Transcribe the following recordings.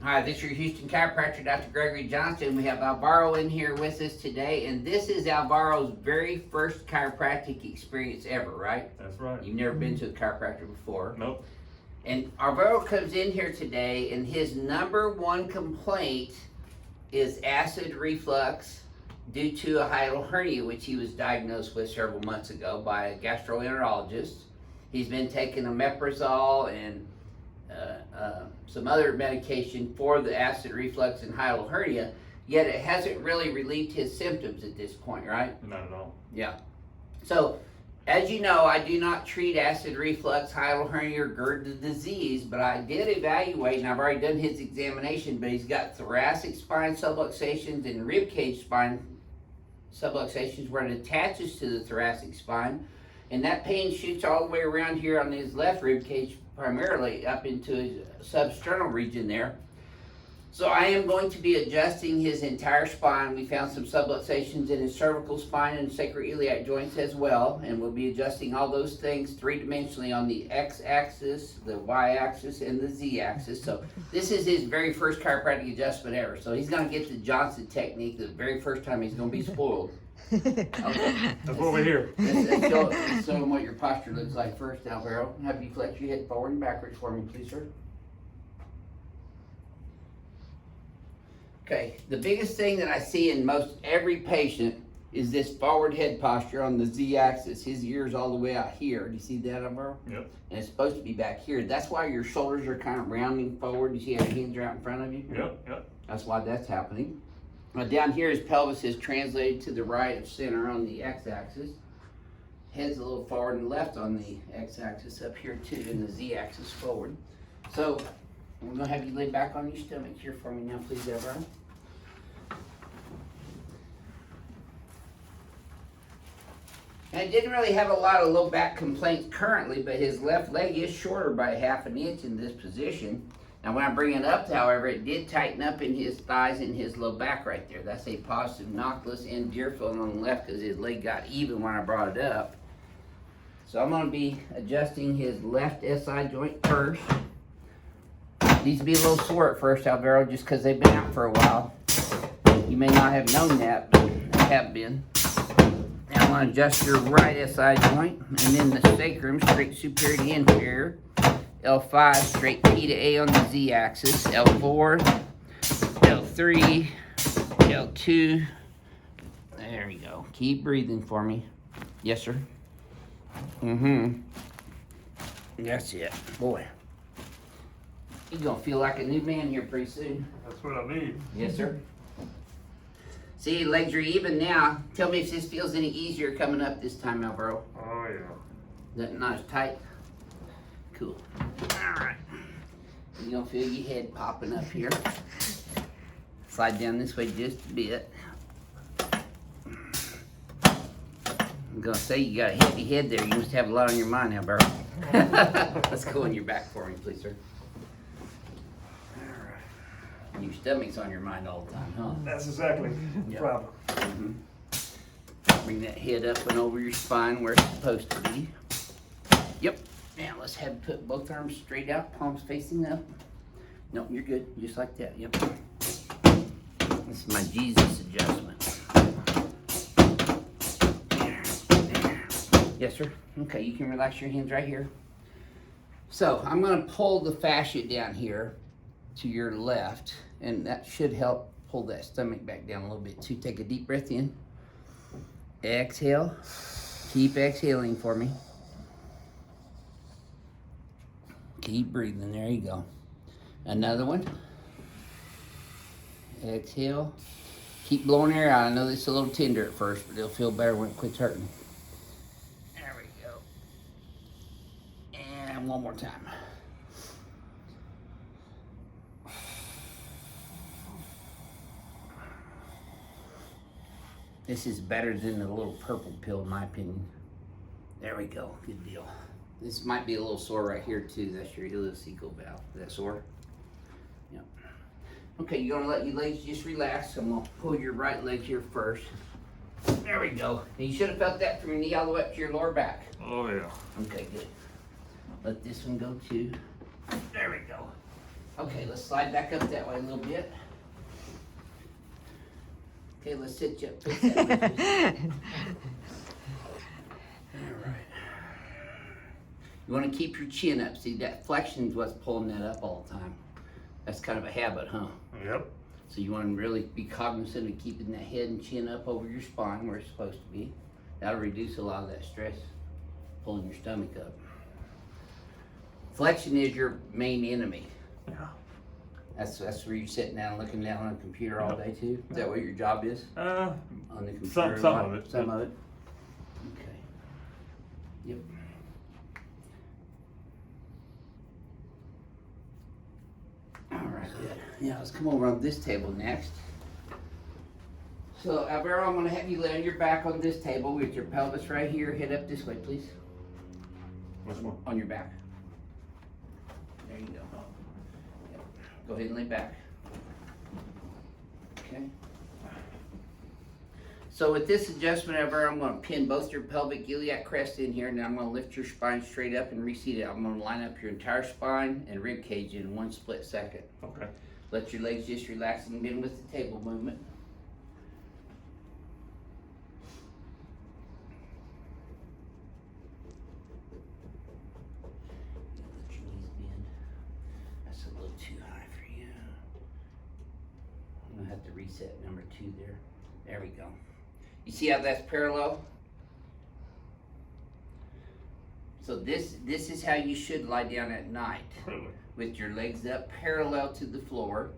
Hi, this is your Houston chiropractor, Dr. Gregory Johnston. We have Alvaro in here with us today, and this is Alvaro's very first chiropractic experience ever, right? That's right. You've never been to a chiropractor before. Nope. And Alvaro comes in here today, and his number one complaint is acid reflux due to a hiatal hernia, which he was diagnosed with several months ago by a gastroenterologist. He's been taking omeprazole and some other medication for the acid reflux and hiatal hernia, yet it hasn't really relieved his symptoms at this point, right? Not at all. Yeah. So, as you know, I do not treat acid reflux, hiatal hernia, or GERD disease, but I did evaluate, and I've already done his examination, but he's got thoracic spine subluxations and rib cage spine subluxations where it attaches to the thoracic spine, and that pain shoots all the way around here on his left rib cage, primarily up into his substernal region there. So I am going to be adjusting his entire spine. We found some subluxations in his cervical spine and sacroiliac joints as well, and we'll be adjusting all those things three-dimensionally on the x-axis, the y-axis, and the z-axis. So this is his very first chiropractic adjustment ever. So he's going to get the Johnson technique the very first time. He's going to be spoiled. Okay. That's what we're here. Let's show him what your posture looks like first, Alvaro. Have you flex your head forward and backwards for me, please, sir. Okay, the biggest thing that I see in most every patient is this forward head posture on the z-axis. His ear's all the way out here. Do you see that, Alvaro? Yep. And it's supposed to be back here. That's why your shoulders are kind of rounding forward. You see how your hands are out in front of you? Yep. That's why that's happening. Down here, his pelvis is translated to the right of center on the x-axis. Head's a little forward and left on the x-axis up here too, and the z-axis forward. So I'm gonna have you lay back on your stomach here for me now, please, Alvaro. And I didn't really have a lot of low back complaints currently, but his left leg is shorter by 1/2 inch in this position. Now when I bring it up, however, it did tighten up in his thighs and his low back right there. That's a positive nocculus and Deerfield on the left because his leg got even when I brought it up. So I'm going to be adjusting his left SI joint first. Needs to be a little sore at first, Alvaro, just because they've been out for a while. You may not have known that, but they have been. Now I'm going to adjust your right SI joint, and then the sacrum, straight superior to inferior. L5, straight P to A on the Z-axis. L4, L3, L2. There we go. Keep breathing for me. Yes, sir. That's it. Boy. You're going to feel like a new man here pretty soon. That's what I need. Yes, sir. See, legs are even now. Tell me if this feels any easier coming up this time, Alvaro. Oh, yeah. That not as tight? Cool. Alright. You're going to feel your head popping up here. Slide down this way just a bit. I'm going to say you got a heavy head there. You must have a lot on your mind now, Alvaro. Let's go on your back for me, please, sir. Alright. Your stomach's on your mind all the time, huh? That's exactly the problem. Bring that head up and over your spine where it's supposed to be. Yep. Now let's have you put both arms straight out, palms facing up. No, you're good. Just like that. Yep. This is my Jesus adjustment. There. Yes, sir. Okay, you can relax your hands right here. So I'm going to pull the fascia down here to your left, and that should help pull that stomach back down a little bit too. Take a deep breath in. Exhale. Keep exhaling for me. Keep breathing. There you go. Another one. Exhale. Keep blowing air out. I know this is a little tender at first, but it'll feel better when it quits hurting. There we go. And one more time. This is better than the little purple pill, in my opinion. There we go. Good deal. This might be a little sore right here too. That's your ileocecal valve. Is that sore? Yep. Okay, you're gonna let your legs just relax. I'm gonna pull your right leg here first. There we go. And you should have felt that from your knee all the way up to your lower back. Oh, yeah. Okay, good. Let this one go too. There we go. Okay, let's slide back up that way a little bit. Okay, let's sit you up. Face that way, please. Alright. You want to keep your chin up. See, that flexion is what's pulling that up all the time. That's kind of a habit, huh? Yep. So you want to really be cognizant of keeping that head and chin up over your spine where it's supposed to be. That'll reduce a lot of that stress pulling your stomach up. Flexion is your main enemy. Yeah. That's where you're sitting down looking down on a computer all day too? Is that what your job is? On the computer? Some of it. Some of it? Okay. Yep. Alright, good. Yeah, let's come over on this table next. So, Alvaro, I'm going to have you lay on your back on this table with your pelvis right here. Head up this way, please. Which one? On your back. There you go. Yep. Go ahead and lay back. Okay. So with this adjustment, Alvaro, I'm going to pin both your pelvic iliac crest in here, and then I'm going to lift your spine straight up and reseat it. I'm going to line up your entire spine and rib cage in one split second. Okay. Let your legs just relax and begin with the table movement. Let your knees bend. That's a little too high for you. I'm going to have to reset number 2 there. There we go. You see how that's parallel? So this is how you should lie down at night. Really? With your legs up parallel to the floor.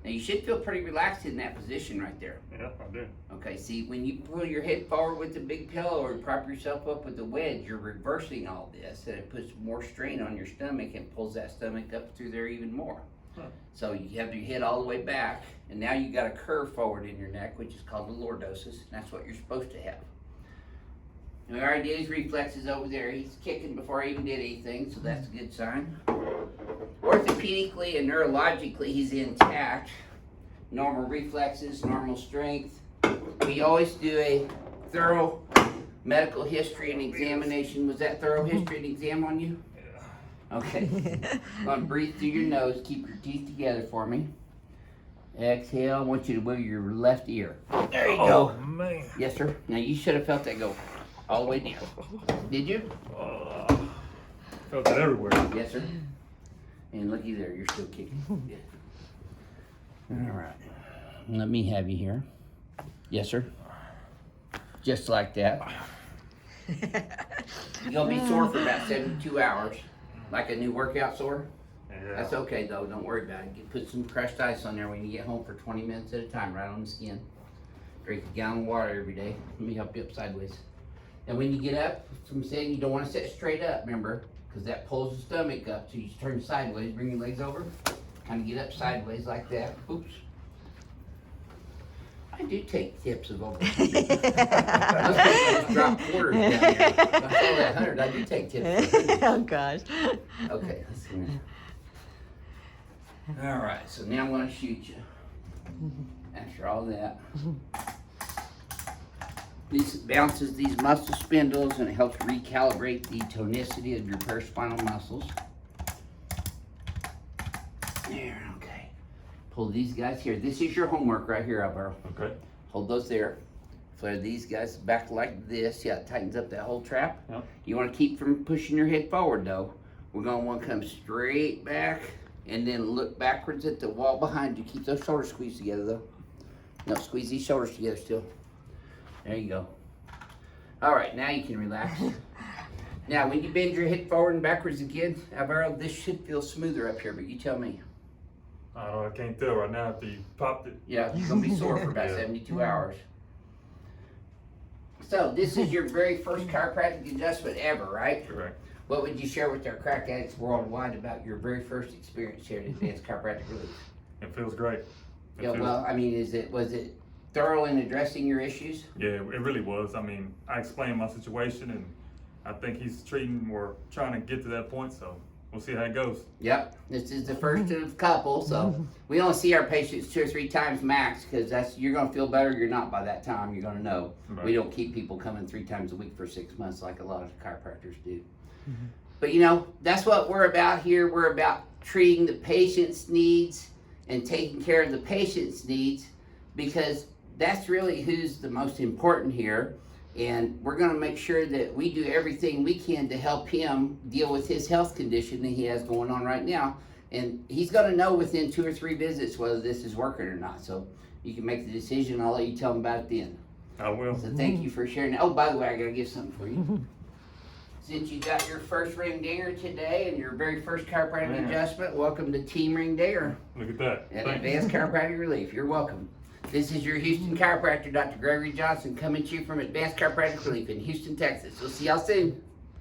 Now you should feel pretty relaxed in that position right there. Yeah, I do. Okay, see, when you pull your head forward with the big pillow or prop yourself up with the wedge, you're reversing all this, and it puts more strain on your stomach and pulls that stomach up through there even more. Huh. So you have your head all the way back, and now you got a curve forward in your neck, which is called the lordosis, and that's what you're supposed to have. And we already did his reflexes over there. He's kicking before he even did anything, so that's a good sign. Orthopedically and neurologically, he's intact. Normal reflexes, normal strength. We always do a thorough medical history and examination. Was that thorough history and exam on you? Yeah. Okay. Go on, breathe through your nose. Keep your teeth together for me. Exhale. I want you to wiggle your left ear. There you go. Oh, man. Yes, sir. Now you should have felt that go all the way down. Did you? Felt that everywhere. Yes, sir. And looky there, you're still kicking. Good. All right. Let me have you here. Yes, sir. Just like that. You're gonna be sore for about 72 hours, like a new workout sore. Yeah. That's okay though. Don't worry about it. You put some crushed ice on there when you get home for 20 minutes at a time, right on the skin. Drink a gallon of water every day. Let me help you up sideways. And when you get up, I'm saying you don't want to sit straight up, remember, because that pulls the stomach up. So you turn sideways, bring your legs over, kind of get up sideways like that. Oops. I do take tips of over. I was supposed to drop quarters down there. I saw that 100. I do take tips. Oh gosh. Okay, let's see. All right, so now I'm going to shoot you. After all that. This bounces these muscle spindles and it helps recalibrate the tonicity of your paraspinal muscles. There, okay. Pull these guys here. This is your homework right here, Alvaro. Okay. Hold those there. Flare these guys back like this. Yeah, it tightens up that whole trap. Yep. You want to keep from pushing your head forward though. We're going to want to come straight back and then look backwards at the wall behind you. Keep those shoulders squeezed together though. No, squeeze these shoulders together still. There you go. All right, now you can relax. Now, when you bend your head forward and backwards again, Alvaro, this should feel smoother up here, but you tell me. I don't know, I can't tell right now if you popped it. Yeah, it's gonna be sore for about Yeah. 72 hours. So, this is your very first chiropractic adjustment ever, right? Correct. What would you share with our crack addicts worldwide about your very first experience here at Advanced Chiropractic Relief? It feels great. Yeah, well, I mean, was it thorough in addressing your issues? Yeah, it really was. I mean, I explained my situation, and I think he's treating or trying to get to that point, so we'll see how it goes. Yep, this is the first of a couple, so we only see our patients 2 or 3 times max, because you're gonna feel better or you're not by that time, you're gonna know. Right. We don't keep people coming 3 times a week for 6 months like a lot of chiropractors do. But you know, that's what we're about here. We're about treating the patient's needs and taking care of the patient's needs, because that's really who's the most important here. And we're going to make sure that we do everything we can to help him deal with his health condition that he has going on right now. And he's going to know within 2 or 3 visits whether this is working or not. So you can make the decision. I'll let you tell him about it then. I will. So thank you for sharing that. Oh, by the way, I got to give something for you. Since you got your first ring dinger today and your very first chiropractic Man. adjustment, welcome to Team Ring Dinger Look at that. at Thank you. Advanced Chiropractic Relief. You're welcome. This is your Houston chiropractor, Dr. Gregory Johnson, coming to you from Advanced Chiropractic Relief in Houston, Texas. We'll see y'all soon.